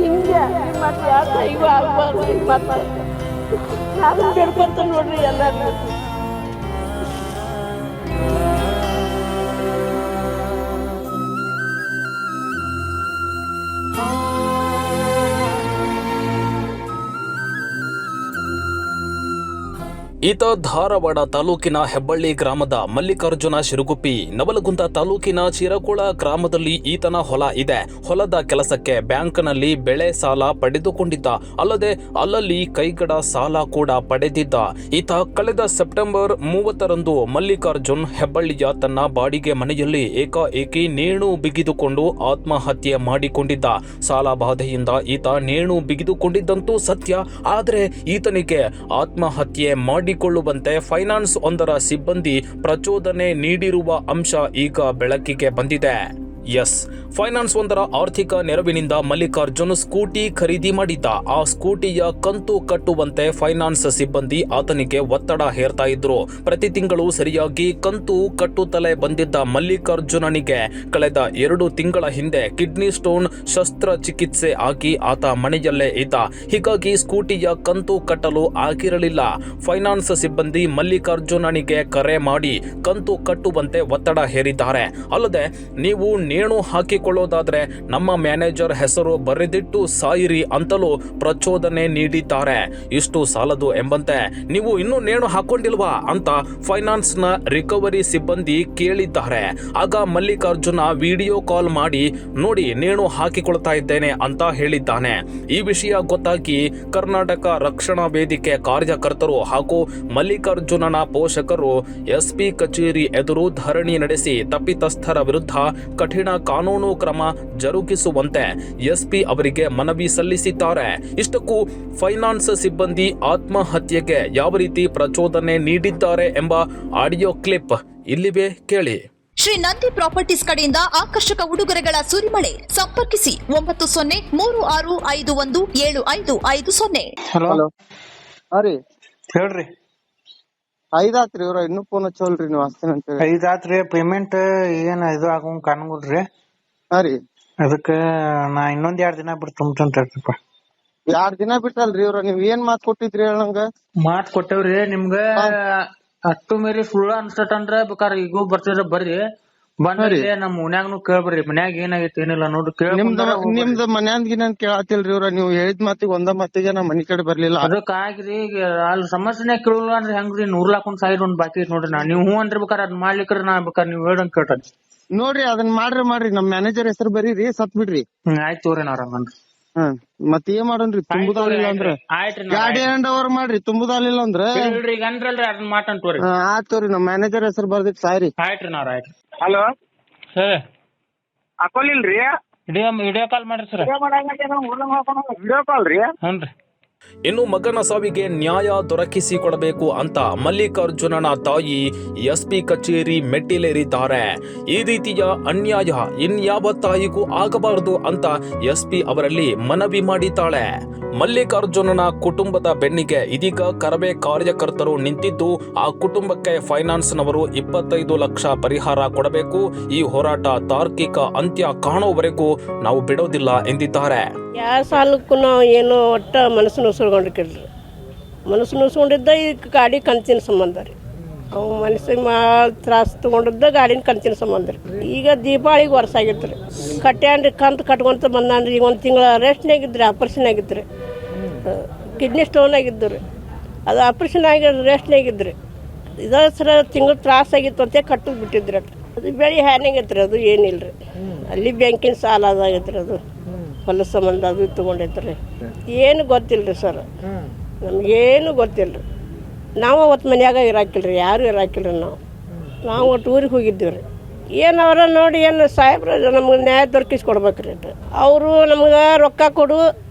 ಹಿಂಗೆ ಮತ್ತೆ ಯಾವ ತಾಯಿಗೂ ಆಗ್ಬಾರ್ದು ಮತ್ತೆ ನಾನು ಬೇಡ್ಕೊಂತ ನೋಡ್ರಿ ಎಲ್ಲರೂ. ಈತ ಧಾರವಾಡ ತಾಲೂಕಿನ ಹೆಬ್ಬಳ್ಳಿ ಗ್ರಾಮದ ಮಲ್ಲಿಕಾರ್ಜುನ ಶಿರುಗುಪ್ಪಿ. ನವಲಗುಂದ ತಾಲೂಕಿನ ಚಿರಕುಳ ಗ್ರಾಮದಲ್ಲಿ ಈತನ ಹೊಲ ಇದೆ. ಹೊಲದ ಕೆಲಸಕ್ಕೆ ಬ್ಯಾಂಕ್ನಲ್ಲಿ ಬೆಳೆ ಸಾಲ ಪಡೆದುಕೊಂಡಿದ್ದ. ಅಲ್ಲದೆ ಅಲ್ಲಲ್ಲಿ ಕೈಗಡ ಸಾಲ ಕೂಡ ಪಡೆದಿದ್ದ. ಈತ ಕಳೆದ ಸೆಪ್ಟೆಂಬರ್ 30ರಂದು ಮಲ್ಲಿಕಾರ್ಜುನ್ ಹೆಬ್ಬಳ್ಳಿಯ ತನ್ನ ಬಾಡಿಗೆ ಮನೆಯಲ್ಲಿ ಏಕಾಏಕಿ ನೇಣು ಬಿಗಿದುಕೊಂಡು ಆತ್ಮಹತ್ಯೆ ಮಾಡಿಕೊಂಡಿದ್ದ. ಸಾಲ ಬಾಧೆಯಿಂದ ಈತ ನೇಣು ಬಿಗಿದುಕೊಂಡಿದ್ದಂತೂ ಸತ್ಯ. ಆದರೆ ಈತನಿಗೆ ಆತ್ಮಹತ್ಯೆ ಮಾಡಿಕೊಳ್ಳುವಂತೆ ಫೈನಾನ್ಸ್ ಒಂದರ ಸಿಬ್ಬಂದಿ ಪ್ರಚೋದನೆ ನೀಡಿರುವ ಅಂಶ ಈಗ ಬೆಳಕಿಗೆ ಬಂದಿದೆ. ಎಸ್, ಫೈನಾನ್ಸ್ ಒಂದರ ಆರ್ಥಿಕ ನೆರವಿನಿಂದ ಮಲ್ಲಿಕಾರ್ಜುನ್ ಸ್ಕೂಟಿ ಖರೀದಿ ಮಾಡಿದ್ದ. ಆ ಸ್ಕೂಟಿಯ ಕಂತು ಕಟ್ಟುವಂತೆ ಫೈನಾನ್ಸ್ ಸಿಬ್ಬಂದಿ ಆತನಿಗೆ ಒತ್ತಡ ಹೇರ್ತಾ ಇದ್ರು. ಪ್ರತಿ ತಿಂಗಳು ಸರಿಯಾಗಿ ಕಂತು ಕಟ್ಟುತ್ತಲೇ ಬಂದಿದ್ದ ಮಲ್ಲಿಕಾರ್ಜುನನಿಗೆ ಕಳೆದ 2 ತಿಂಗಳ ಹಿಂದೆ ಕಿಡ್ನಿ ಸ್ಟೋನ್ ಶಸ್ತ್ರಚಿಕಿತ್ಸೆ ಆಗಿ ಆತ ಮನೆಯಲ್ಲೇ ಇದ್ದ. ಹೀಗಾಗಿ ಸ್ಕೂಟಿಯ ಕಂತು ಕಟ್ಟಲು ಆಗಿರಲಿಲ್ಲ. ಫೈನಾನ್ಸ್ ಸಿಬ್ಬಂದಿ ಮಲ್ಲಿಕಾರ್ಜುನನಿಗೆ ಕರೆ ಮಾಡಿ ಕಂತು ಕಟ್ಟುವಂತೆ ಒತ್ತಡ ಹೇರಿದ್ದಾರೆ. ಅಲ್ಲದೆ ನೀವು ನೇಣು ಹಾಕಿಕೊಳ್ಳೋದಾದ್ರೆ ನಮ್ಮ ಮ್ಯಾನೇಜರ್ ಹೆಸರು ಬರೆದಿಟ್ಟು ಸಾಯಿರಿ ಅಂತಲೂ ಪ್ರಚೋದನೆ ನೀಡಿದ್ದಾರೆ. ಇಷ್ಟು ಸಾಲದು ಎಂಬಂತೆ ನೀವು ಇನ್ನೂ ನೇಣು ಹಾಕೊಂಡಿಲ್ವಾ ಅಂತ ಫೈನಾನ್ಸ್ನ ರಿಕವರಿ ಸಿಬ್ಬಂದಿ ಕೇಳಿದ್ದಾರೆ. ಆಗ ಮಲ್ಲಿಕಾರ್ಜುನ ವಿಡಿಯೋ ಕಾಲ್ ಮಾಡಿ ನೋಡಿ ನೇಣು ಹಾಕಿಕೊಳ್ತಾ ಇದ್ದೇನೆ ಅಂತ ಹೇಳಿದ್ದಾನೆ. ಈ ವಿಷಯ ಗೊತ್ತಾಗಿ ಕರ್ನಾಟಕ ರಕ್ಷಣಾ ವೇದಿಕೆ ಕಾರ್ಯಕರ್ತರು ಹಾಗೂ ಮಲ್ಲಿಕಾರ್ಜುನನ ಪೋಷಕರು ಎಸ್ಪಿ ಕಚೇರಿ ಎದುರು ಧರಣಿ ನಡೆಸಿ ತಪ್ಪಿತಸ್ಥರ ವಿರುದ್ಧ ಕಠಿಣ ಕಾನೂನು ಕ್ರಮ ಜರುಗಿಸುವಂತೆ ಎಸ್ಪಿ ಅವರಿಗೆ ಮನವಿ ಸಲ್ಲಿಸಿದ್ದಾರೆ. ಇಷ್ಟಕ್ಕೂ ಫೈನಾನ್ಸ್ ಸಿಬ್ಬಂದಿ ಆತ್ಮಹತ್ಯೆಗೆ ಯಾವ ರೀತಿ ಪ್ರಚೋದನೆ ನೀಡಿದ್ದಾರೆ ಎಂಬ ಆಡಿಯೋ ಕ್ಲಿಪ್ ಇಲ್ಲಿವೆ, ಕೇಳಿ. ಶ್ರೀ ನಂದಿ ಪ್ರಾಪರ್ಟೀಸ್ ಕಡೆಯಿಂದ ಆಕರ್ಷಕ ಉಡುಗೊರೆಗಳ ಸುರಿಮಳೆ. ಸಂಪರ್ಕಿಸಿ 9036517550. ಹಲೋ ರೀ ಹೇಳ್ರಿ. ಐದಾತ್ರಿ ಇವ್ರ ಇನ್ನೂ ಫೋನ್ ಹಚ್ಚೋಲ್ರಿ ನೀವು ಹಚ್ತೇನೆ ಅಂತ ಹೇಳಿ. ಐದಾತ್ರಿ ಪೇಮೆಂಟ್ ಏನ್ ಇದು ಆಗಂಗ್ ಕಾಣಂಗಿಲ್ರಿ. ಹಾ ರೀ, ಅದಕ್ಕ ನಾ ಇನ್ನೊಂದ್ 2 ದಿನ ಬಿಟ್ಟು ತುಂಬ್ತಂತಪ್ಪ. 2 ದಿನ ಬಿಟ್ಟಲ್ರಿ ಇವ್ರ, ನೀವ್ ಏನ್ ಮಾತ್ ಕೊಟ್ಟಿದ್ರಿ ಹೇಳಂಗ? ಮಾತ್ ಕೊಟ್ಟೇವ್ರಿ ನಿಮ್ಗ. ಅಷ್ಟು ಮೇರಿ ಸುಳ್ಳು ಅನ್ಸಟಂದ್ರ ಬೇಕಾದ್ರೆ ಈಗೂ ಬರ್ತಿದ್ರ ಬರ್ರಿ. ಬಂದ್ರಿ ನಮ್ ಮನ್ಯಾಗನು ಕೇಳ್ಬರ್ರಿ. ಮನ್ಯಾಗ ಏನಾಗೈತಿ ಏನಿಲ್ಲ ನೋಡ್ರಿ. ನಿಮ್ದು ಮನ್ಯಾಂದ್ಗಿನ ಕೇಳತಿಲ್ರಿ ಇವ್ರ, ನೀವು ಹೇಳಿದ್ ಮಾತಿಗೆ ಒಂದ ಮಾತಿಗೆ ನಾ ಮನಿ ಕಡೆ ಬರ್ಲಿಲ್ಲ. ಅದಕ್ಕಾಗ್ರಿ ಅಲ್ಲಿ ಸಮಸ್ಯೆನೇ ಕೇಳಲ್ಲ ಅಂದ್ರೆ ಹೆಂಗ್ರಿ? 100 ಲಕ್ಷ ಒಂದ್ ಸಾವಿರ ಒಂದ್ ಬಾಕಿ ಐತಿ ನೋಡ್ರಿ. ನೀವು ಹೂ ಅನ್ರಿ ಬೇಕಾರೆ ಅದ್ ಮಾಡ್ಲಿಕ್ರ ನಾ ಬೇಕಾರೆ ನೀವ್ ಹೇಳ್ದಂಗ್ ಕೇಳ್ರಿ. ನೋಡ್ರಿ ಅದನ್ನ ಮಾಡ್ರಿ ನಮ್ ಮ್ಯಾನೇಜರ್ ಹೆಸರು ಬರೀರಿ, ಸತ್ ಬಿಡ್ರಿ. ಆಯ್ತು ತೋರಿ ನಾವ್ರಿ. ಮತ್ ಏನ್ ಮಾಡೋಣ್ರಿ? ತುಂಬುದಾಲಿಲ್ಲ ಅಂದ್ರ ಗಾಡಿ ಹ್ಯಾಂಡ್ ಓವರ್ ಮಾಡ್ರಿ. ತುಂಬುದಾಲಿಲ್ಲ ಅಂದ್ರ ಅದನ್ನ ಮಾತಂತೋರಿ. ಆತೋರಿ ನಮ್ ಮ್ಯಾನೇಜರ್ ಹೆಸರು ಬರ್ದಿಟ್ ಸಾಯ್ರಿ. ಆಯ್ತ್ರಿ ನಾವ್ ಆಯ್ತು. ಹಲೋ ಸರ್ ಹಾಕೊಲಿಲ್ರಿ? ವಿಡಿಯೋ ಕಾಲ್ ಮಾಡ್ರಿ ಸರ್. ವಿಡಿಯೋ ಕಾಲ್ ರೀ? ಹ್ಞೂ. ಇನ್ನು ಮಗನ ಸಾವಿಗೆ ನ್ಯಾಯ ದೊರಕಿಸಿಕೊಡಬೇಕು ಅಂತ ಮಲ್ಲಿಕಾರ್ಜುನನ ತಾಯಿ ಎಸ್ಪಿ ಕಚೇರಿ ಮೆಟ್ಟಿಲೇರಿದ್ದಾರೆ. ಈ ರೀತಿಯ ಅನ್ಯಾಯ ಇನ್ಯಾವ ತಾಯಿಗೂ ಆಗಬಾರದು ಅಂತ ಎಸ್ಪಿ ಅವರಲ್ಲಿ ಮನವಿ ಮಾಡಿದ್ದಾಳೆ. ಮಲ್ಲಿಕಾರ್ಜುನನ ಕುಟುಂಬದ ಬೆನ್ನಿಗೆ ಇದೀಗ ಕರವೇ ಕಾರ್ಯಕರ್ತರು ನಿಂತಿದ್ದು, ಆ ಕುಟುಂಬಕ್ಕೆ ಫೈನಾನ್ಸ್ನವರು 25 ಲಕ್ಷ ಪರಿಹಾರ ಕೊಡಬೇಕು. ಈ ಹೋರಾಟ ತಾರ್ಕಿಕ ಅಂತ್ಯ ಕಾಣುವವರೆಗೂ ನಾವು ಬಿಡೋದಿಲ್ಲ ಎಂದಿದ್ದಾರೆ. ಯಾವ ಸಾಲಕ್ಕೂ ನಾವು ಏನೋ ಒಟ್ಟ ಮನಸ್ಸು ನುಸ್ಕೊಂಡಿರ್ರಿ. ಮನಸ್ಸು ನುಸ್ಕೊಂಡಿದ್ದ ಈ ಗಾಡಿ ಕಂತಿನ ಸಂಬಂಧ ರೀ. ಅವು ಮನಸ್ಸಿಗೆ ತ್ರಾಸು ತೊಗೊಂಡಿದ್ದ ಗಾಡಿನ ಕಂತಿನ ಸಂಬಂಧ ರೀ. ಈಗ ದೀಪಾವಳಿಗೆ ವರ್ಷ ಆಗಿತ್ತು ರೀ. ಕಟ್ಟ್ಯಾನ್ರಿ ಕಂತು ಕಟ್ಕೊಂತ ಬಂದಾನ್ರಿ. ಈಗ 1 ತಿಂಗಳ ರೆಸ್ಟ್ನಾಗಿದ್ರಿ, ಆಪರೇಷನ್ ಆಗಿದ್ರಿ. ಕಿಡ್ನಿ ಸ್ಟೋನ್ ಆಗಿದ್ದು ರೀ. ಅದು ಆಪರೇಷನ್ ಆಗಿ ರೆಸ್ಟ್ನಾಗಿದ್ರಿ. ಇದ ಸರ ತಿಂಗಳು ತ್ರಾಸಾಗಿತ್ತು ಅಂತ ಕಟ್ಟದು ಬಿಟ್ಟಿದ್ರಿ. ಅದು ಬೆಳೆ ಹ್ಯಾನಾಗೈತ್ರಿ. ಅದು ಏನಿಲ್ಲ ರೀ. ಅಲ್ಲಿ ಬ್ಯಾಂಕಿನ ಸಾಲ ಅದಾಗೈತ್ರಿ. ಅದು ಹೊಲ ಸಂಬಂಧ ಅದು ತೊಗೊಂಡೈತ್ರಿ. ಏನು ಗೊತ್ತಿಲ್ಲ ರೀ ಸರ್, ನಮಗೇನು ಗೊತ್ತಿಲ್ಲ ರೀ. ನಾವು ಅವತ್ತು ಮನ್ಯಾಗ ಇರಾಕಿಲ್ರಿ, ಯಾರು ಇರಾಕಿಲ್ರಿ. ನಾವು ಒಟ್ಟು ಊರಿಗೆ ಹೋಗಿದ್ದೀವಿ ರೀ. ಏನವರ ನೋಡಿ ಏನು ಸಾಹೇಬ್ರ ನಮ್ಗೆ ನ್ಯಾಯ ದೊರಕಿಸ್ಕೊಡ್ಬೇಕ್ರಿ. ಅವರು ನಮ್ಗೆ ರೊಕ್ಕ ಕೊಡು,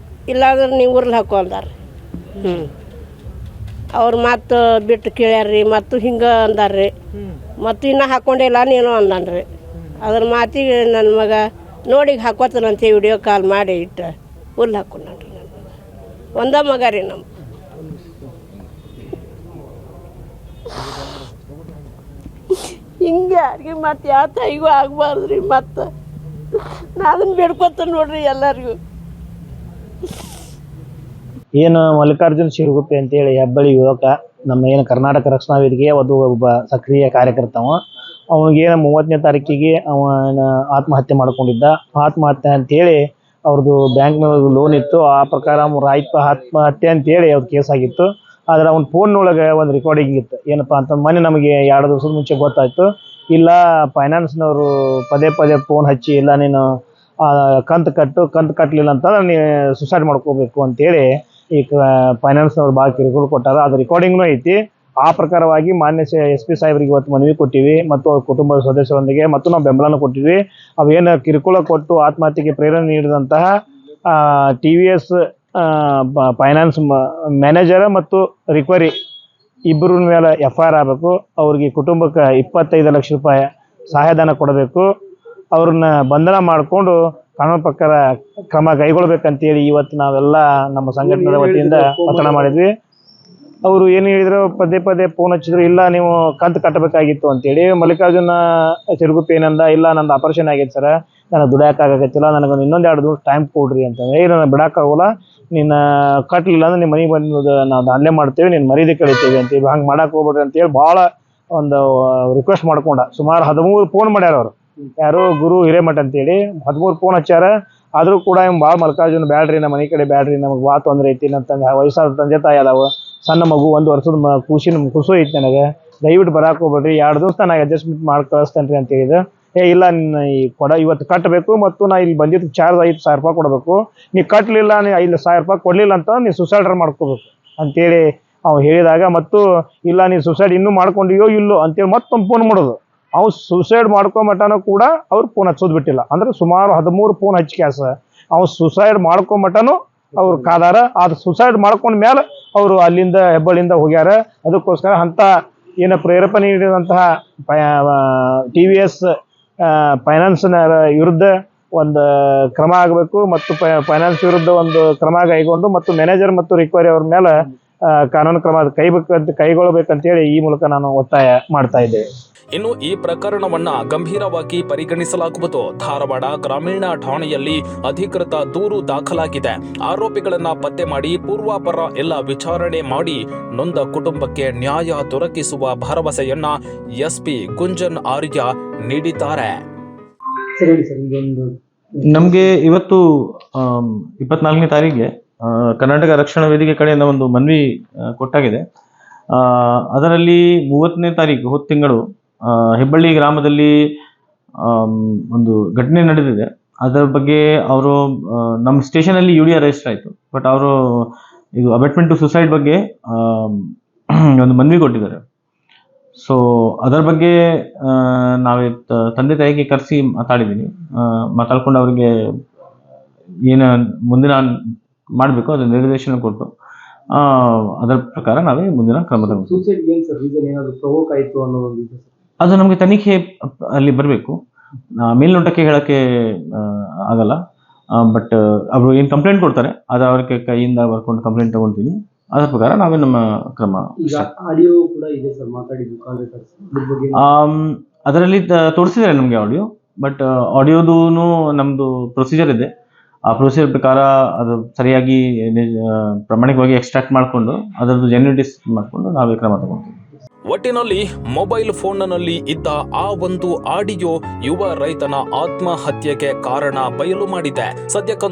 ಇಲ್ಲಾಂದ್ರೆ ನೀವು ಊರ್ಲಿ ಹಾಕೋ ಅಂದಾರ. ಅವ್ರು ಮತ್ತು ಬಿಟ್ಟು ಕೇಳ್ಯಾರ್ರಿ. ಮತ್ತು ಹಿಂಗೆ ಅಂದಾರ್ರಿ. ಮತ್ತು ಇನ್ನೂ ಹಾಕ್ಕೊಂಡೇ ಇಲ್ಲ ನೀನು ಅಂದಾನ್ರಿ. ಅದ್ರ ಮಾತಿಗೆ ನನ್ನ ಮಗ ನೋಡಿ ಹಾಕೋತಾನಂತೆ ವಿಡಿಯೋ ಕಾಲ್ ಮಾಡಿ ಇಟ್ಟು ಹುಲ್ಲು ಹಾಕೊಂಡ್ರಿ. ಒಂದ ಮಗ ರೀ ನಮ್ಮ. ಹಿಂಗೆ ಯಾರಿಗೆ ಮತ್ತು ಯಾವ ತಾಯಿಗೂ ಆಗಬಾರ್ದು ರೀ. ಮತ್ತು ನಾನು ಬೇಡ್ಕೊತ ನೋಡ್ರಿ ಎಲ್ಲರಿಗೂ. ಏನು ಮಲ್ಲಿಕಾರ್ಜುನ್ ಶಿರಗುಪ್ಪಿ ಅಂತೇಳಿ ಹೆಬ್ಬಳ್ಳಿ ಯುವಕ, ನಮ್ಮ ಏನು ಕರ್ನಾಟಕ ರಕ್ಷಣಾ ವೇದಿಕೆಯ ಒಬ್ಬ ಸಕ್ರಿಯ ಕಾರ್ಯಕರ್ತ ಅವನಿಗೇನು 30ನೇ ತಾರೀಕಿಗೆ ಅವನ ಆತ್ಮಹತ್ಯೆ ಮಾಡ್ಕೊಂಡಿದ್ದ. ಆತ್ಮಹತ್ಯೆ ಅಂತೇಳಿ ಅವ್ರದ್ದು ಬ್ಯಾಂಕ್ನೊಳಗೆ ಲೋನ್ ಇತ್ತು, ಆ ಪ್ರಕಾರ ಆತ್ಮಹತ್ಯೆ ಅಂತೇಳಿ ಅವ್ರ ಕೇಸ್ ಆಗಿತ್ತು. ಆದರೆ ಅವ್ನ ಫೋನ್ನೊಳಗೆ ಒಂದು ರೆಕಾರ್ಡಿಂಗ್ ಇತ್ತು. ಏನಪ್ಪ ಅಂತ ಮೊನ್ನೆ ನಮಗೆ 2 ದಿವಸದ ಮುಂಚೆ ಗೊತ್ತಾಯಿತು. ಇಲ್ಲ, ಫೈನಾನ್ಸ್ನವರು ಪದೇ ಫೋನ್ ಹಚ್ಚಿ, ಇಲ್ಲ ನೀನು ಕಂತು ಕಟ್ಟಲಿಲ್ಲ ಅಂತಂದ್ರೆ ನೀ ಸುಸೈಡ್ ಮಾಡ್ಕೋಬೇಕು ಅಂತೇಳಿ ಈಗ ಫೈನಾನ್ಸ್ನವ್ರು ಭಾಳ ಕಿರುಕುಳ ಕೊಟ್ಟಾರ. ಅದು ರೆಕಾರ್ಡಿಂಗ್ನೂ ಐತಿ. ಆ ಪ್ರಕಾರವಾಗಿ ಮಾನ್ಯ SP ಸಾಹೇಬ್ರಿಗೆ ಇವತ್ತು ಮನವಿ ಕೊಟ್ಟಿವಿ ಮತ್ತು ಅವ್ರ ಕುಟುಂಬದ ಸದಸ್ಯರೊಂದಿಗೆ ಮತ್ತು ನಾವು ಬೆಂಬಲನ ಕೊಟ್ಟಿವಿ. ಅವೇನು ಕಿರುಕುಳ ಕೊಟ್ಟು ಆತ್ಮಹತ್ಯೆಗೆ ಪ್ರೇರಣೆ ನೀಡಿದಂತಹ TVS ಫೈನಾನ್ಸ್ ಮ್ಯಾನೇಜರ್ ಮತ್ತು ರಿಕವರಿ ಇಬ್ಬರ ಮೇಲೆ FIR ಆಗಬೇಕು. ಅವ್ರಿಗೆ ಕುಟುಂಬಕ್ಕೆ 25 ಲಕ್ಷ ರೂಪಾಯಿ ಸಹಾಯಧನ ಕೊಡಬೇಕು. ಅವ್ರನ್ನ ಬಂಧನ ಮಾಡಿಕೊಂಡು ಕಾನೂನು ಪ್ರಕಾರ ಕ್ರಮ ಕೈಗೊಳ್ಬೇಕಂತೇಳಿ ಇವತ್ತು ನಾವೆಲ್ಲ ನಮ್ಮ ಸಂಘಟನೆಯ ವತಿಯಿಂದ ಒತ್ತಡ ಮಾಡಿದ್ವಿ. ಅವರು ಏನು ಹೇಳಿದ್ರು, ಪದೇ ಫೋನ್ ಹಚ್ಚಿದ್ರು, ಇಲ್ಲ ನೀವು ಕಂತು ಕಟ್ಟಬೇಕಾಗಿತ್ತು ಅಂತೇಳಿ. ಮಲ್ಲಿಕಾರ್ಜುನ ಶಿರಗುಪ್ಪಿ ಏನಂದ, ಇಲ್ಲ ನಂದು ಆಪರೇಷನ್ ಆಗೈತೆ ಸರ್, ನನಗೆ ದುಡಿಯೋಕ್ಕಾಗತ್ತಿಲ್ಲ, ನನಗೊಂದು ಇನ್ನೊಂದು 2 ದಿವಸ ಟೈಮ್ ಕೊಡ್ರಿ ಅಂತಂದ್ರೆ, ನಾನು ಬಿಡೋಕ್ಕಾಗೋಲ್ಲ, ನೀನು ಕಟ್ಟಲಿಲ್ಲ ಅಂದ್ರೆ ನಿಮ್ಮ ಮನೆಗೆ ಬಂದು ನಾವು ದಾನ್ಲೆ ಮಾಡ್ತೇವೆ, ನೀನು ಮರ್ಯಾದೆ ಕಳಿತೀವಿ ಅಂತೇಳಿ, ಹಂಗೆ ಮಾಡಕ್ಕೆ ಹೋಗ್ಬೇಡ್ರಿ ಅಂತೇಳಿ ಭಾಳ ಒಂದು ರಿಕ್ವೆಸ್ಟ್ ಮಾಡ್ಕೊಂಡ. ಸುಮಾರು 13 ಫೋನ್ ಮಾಡ್ಯಾರ ಅವರು, ಯಾರು ಗುರು ಹಿರೇಮಠ ಅಂತೇಳಿ 13 ಫೋನ್ ಹಚ್ಚಾರ. ಆದರೂ ಕೂಡ ಭಾಳ ಮಲ್ಲಿಕಾರ್ಜುನ ಬ್ಯಾಡ್ರಿ, ನಮ್ಮ ಮನೆ ಕಡೆ ಬ್ಯಾಡ್ರಿ, ನಮಗೆ ಭಾಳ ತೊಂದರೆ ಐತಿ, ನನ್ನ ವಯಸ್ಸಾದ ತಂದೆ ತಾಯಿ ಅದಾವ, ಸಣ್ಣ ಮಗು 1 ವರ್ಷದ ಖುಷಿ ಐತಿ, ನನಗೆ ದಯವಿಟ್ಟು ಬರಕ್ಕೆ ಹೋಗ್ಬೇಡ್ರಿ, 2 ದಿವಸ ನಾನು ಅಡ್ಜಸ್ಟ್ಮೆಂಟ್ ಮಾಡಿ ಕಳಿಸ್ತೇನೆ ರೀ ಅಂತ ಹೇಳಿದೆ. ಇಲ್ಲ, ನಿನ್ನ ಇವತ್ತು ಕಟ್ಟಬೇಕು ಮತ್ತು ನಾ ಇಲ್ಲಿ ಬಂದಿದ್ದು ಚಾರ್ಜ್ 5,000 ರೂಪಾಯಿ ಕೊಡಬೇಕು, ನೀ ಕಟ್ಟಲಿಲ್ಲ, ನೀ 5,000 ರೂಪಾಯಿ ಕೊಡಲಿಲ್ಲ ಅಂತ ನೀನು ಸುಸೈಡರ್ ಮಾಡ್ಕೋಬೇಕು ಅಂತೇಳಿ ಅವ್ನು ಹೇಳಿದಾಗ, ಮತ್ತು ಇಲ್ಲ ನೀನು ಸುಸೈಡ್ ಇನ್ನೂ ಮಾಡ್ಕೊಂಡಿಯೋ ಇಲ್ಲೋ ಅಂತೇಳಿ ಮತ್ತೊಂದು ಫೋನ್ ಮಾಡೋದು. ಅವ್ನು ಸುಸೈಡ್ ಮಾಡ್ಕೊಂಮಟನೂ ಕೂಡ ಅವ್ರು ಫೋನ್ ಹಚ್ಚೋದು ಬಿಟ್ಟಿಲ್ಲ. ಅಂದ್ರೆ ಸುಮಾರು 13 ಫೋನ್ ಹಚ್ಕ್ಯಾಸ ಅವ್ನು ಸುಸೈಡ್ ಮಾಡ್ಕೊಂಮಟನೂ ಅವ್ರು ಕಾದಾರ. ಅದು ಸುಸೈಡ್ ಮಾಡ್ಕೊಂಡ ಮೇಲೆ ಅವರು ಅಲ್ಲಿಂದ ಹೆಬ್ಬಳ್ಳಿಯಿಂದ ಹೋಗ್ಯಾರ. ಅದಕ್ಕೋಸ್ಕರ ಅಂಥ ಏನು ಪ್ರೇರೇಪಣೆ ನೀಡಿದಂತಹ TVS ಫೈನಾನ್ಸ್ನ ವಿರುದ್ಧ ಒಂದು ಕ್ರಮ ಆಗಬೇಕು ಮತ್ತು ಫೈನಾನ್ಸ್ ವಿರುದ್ಧ ಒಂದು ಕ್ರಮ ಕೈಗೊಂಡು ಮತ್ತು ಮ್ಯಾನೇಜರ್ ಮತ್ತು ರಿಕವರಿ ಅವ್ರ ಮೇಲೆ ಕಾನೂನು ಕ್ರಮ ಕೈಗೊಳ್ಳಬೇಕಂತೇಳಿ ಈ ಮೂಲಕ ನಾನು ಒತ್ತಾಯ ಮಾಡ್ತಾ ಇದ್ದೇವೆ. ಇನ್ನು ಈ ಪ್ರಕರಣವನ್ನ ಗಂಭೀರವಾಗಿ ಪರಿಗಣಿಸಲಾಗುವುದು. ಧಾರವಾಡ ಗ್ರಾಮೀಣ ಠಾಣೆಯಲ್ಲಿ ಅಧಿಕೃತ ದೂರು ದಾಖಲಾಗಿದೆ. ಆರೋಪಿಗಳನ್ನ ಪತ್ತೆ ಮಾಡಿ ಪೂರ್ವಾಪರ ಎಲ್ಲ ವಿಚಾರಣೆ ಮಾಡಿ ನೊಂದ ಕುಟುಂಬಕ್ಕೆ ನ್ಯಾಯ ದೊರಕಿಸುವ ಭರವಸೆಯನ್ನ SP ಗುಂಜನ್ ಆರ್ಯ ನೀಡಿದ್ದಾರೆ. ನಮ್ಗೆ ಇವತ್ತು 24ನೇ ತಾರೀಕಿಗೆ ಕರ್ನಾಟಕ ರಕ್ಷಣಾ ವೇದಿಕೆ ಕಡೆಯಿಂದ ಒಂದು ಮನವಿ ಕೊಟ್ಟಾಗಿದೆ. ಅದರಲ್ಲಿ 30ನೇ ತಾರೀಕು ಹೊತ್ತು ತಿಂಗಳು ಹೆಬ್ಬಳ್ಳಿ ಗ್ರಾಮದಲ್ಲಿ ಒಂದು ಘಟನೆ ನಡೆದಿದೆ. ಅದರ ಬಗ್ಗೆ ಅವರು ನಮ್ಮ ಸ್ಟೇಷನಲ್ಲಿ UD ಅರೆಸ್ಟ್ ಆಯಿತು. ಬಟ್ ಅವರು ಇದು ಅಬೆಟ್ಮೆಂಟ್ ಟು ಸುಸೈಡ್ ಬಗ್ಗೆ ಒಂದು ಮನವಿ ಕೊಟ್ಟಿದ್ದಾರೆ. ಸೊ ಅದರ ಬಗ್ಗೆ ನಾವೇ ತಂದೆ ತಾಯಿಗೆ ಕರೆಸಿ ಮಾತಾಡ್ಕೊಂಡು ಅವರಿಗೆ ಏನು ಮುಂದಿನ ಮಾಡಬೇಕು ಅದರ ನಿರ್ದೇಶನ ಕೊಟ್ಟು ಅದರ ಪ್ರಕಾರ ನಾವೇ ಮುಂದಿನ ಕ್ರಮ ತಗೊಳ್ತೀವಿ. ಅದು ನಮಗೆ ತನಿಖೆ ಅಲ್ಲಿ ಬರಬೇಕು, ಮೇಲ್ನೋಟಕ್ಕೆ ಹೇಳಕ್ಕೆ ಆಗಲ್ಲ. ಬಟ್ ಅವರು ಏನು ಕಂಪ್ಲೇಂಟ್ ಕೊಡ್ತಾರೆ ಅದು ಅವ್ರ ಕೈಯಿಂದ ಬರ್ಕೊಂಡು ಕಂಪ್ಲೇಂಟ್ ತಗೊಳ್ತೀನಿ. ಅದರ ಪ್ರಕಾರ ನಾವೇ ನಮ್ಮ ಕ್ರಮ. ಅದರಲ್ಲಿ ತೋರಿಸಿದ್ದಾರೆ ನಮಗೆ ಆಡಿಯೋ. ಬಟ್ ಆಡಿಯೋದೂ ನಮ್ದು ಪ್ರೊಸೀಜರ್ ಇದೆ. ಆ ಪ್ರೊಸೀಜರ್ ಪ್ರಕಾರ ಅದು ಸರಿಯಾಗಿ ಪ್ರಾಮಾಣಿಕವಾಗಿ ಎಕ್ಸ್ಟ್ರಾಕ್ಟ್ ಮಾಡಿಕೊಂಡು ಅದರದ್ದು ಜೆನ್ಯೂನಿಟಿ ಮಾಡಿಕೊಂಡು ನಾವೇ ಕ್ರಮ ತಗೊಳ್ತೀವಿ. ಒಟ್ಟಿನಲ್ಲಿ ಮೊಬೈಲ್ ಫೋನ್ನಲ್ಲಿ ಇದ್ದ ಆ ಒಂದು ಆಡಿಯೋ ಯುವ ರೈತನ ಆತ್ಮಹತ್ಯೆಗೆ ಕಾರಣ ಬಯಲು ಮಾಡಿದೆ. ಸದ್ಯಕ್ಕಂತೂ